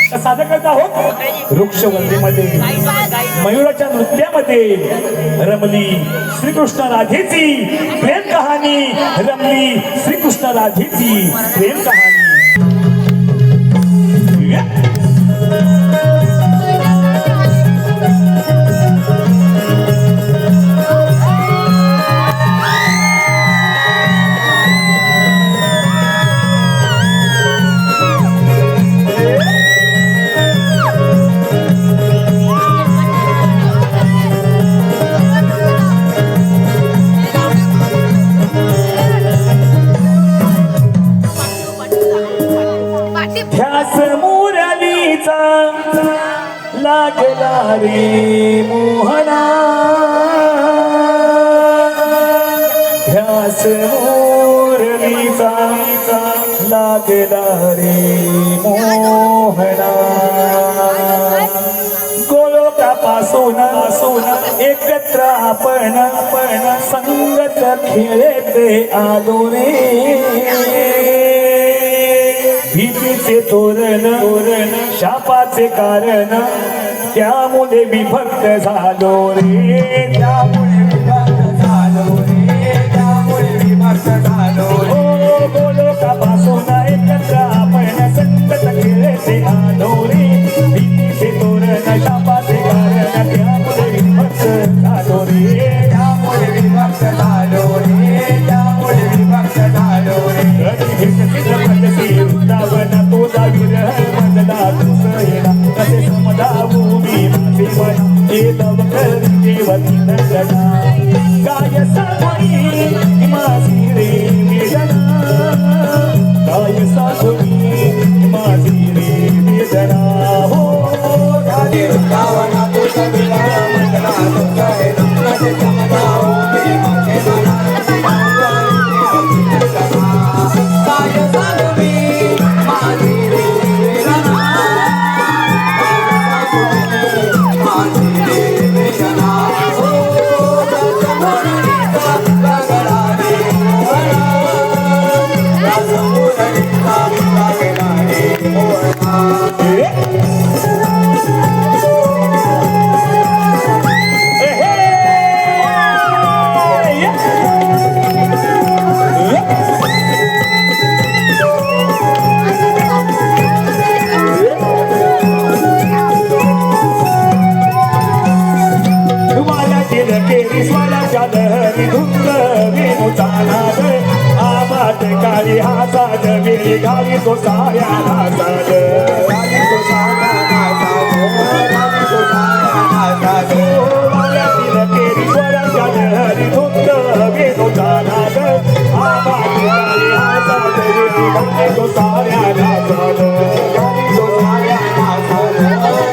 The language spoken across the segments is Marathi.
सादर करत आहोत वृक्षवल्लीमध्ये मयुराच्या नृत्यामध्ये रमली श्रीकृष्ण राधेची प्रेम कहाणी, रमली श्रीकृष्ण राधेची प्रेम कहाणी। लागला रे मोहना, ध्यास मुरलीचा लागला रे मोहना। गोलोकापासून एकत्र आपण संगत खेळते आलो रे। भीतीचे तोरण शापाचे कारण, त्यामुळे विभक्त झालो रे, त्यामुळे विभक्त झालो रे, त्यामुळे विभक्त झालो रे। गोलोकापासून एकत्र आपण संगत खेळते आलो रे। भीतीचे तोरण शापाचे कारण, त्यामुळे विभक्त झालो रे, त्यामुळे विभक्त झालो रे, त्यामुळे विभक्त झालो रे। वृंदावन तुझा विरह मधला तुझेला, कसे समजावू मी माझे मन केलव करी देवती नंदना। काय सांगू माझी रे वेदना, काय सांगू माझी रे वेदना। हो वृंदावन तुझा विरह मधला तुझेला, कसे समजावू मी माझे मन घाली तो साऱ्या नासाद, घाली तो साऱ्या नासाद, घाली तो साऱ्या नासाद। वाड्यातील केरी स्वराच्या लहरी धुंद वेणूचा नाद, आवाज घाली हातात वेळी घाली तो साऱ्या नासाद, घाली तो साऱ्या नासाद,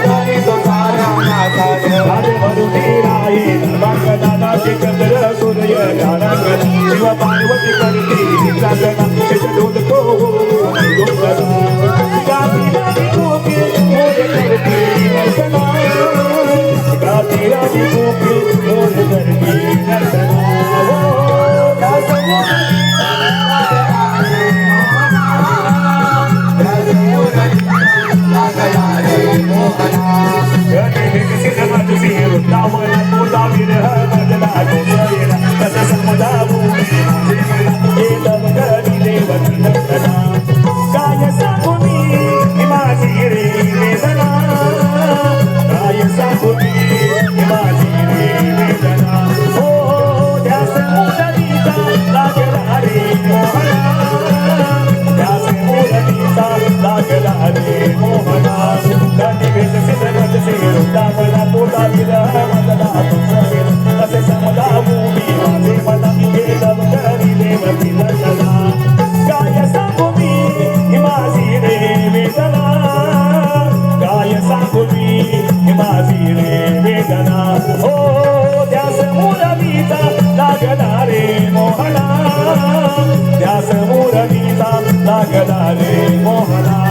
घाली तो साऱ्या नासाद। राजे म्हणून राही बांगदानाचे चंद्र सूर्य गाणं, शिव पार्वती करती जागना ढोल तो लागला रे मोहना।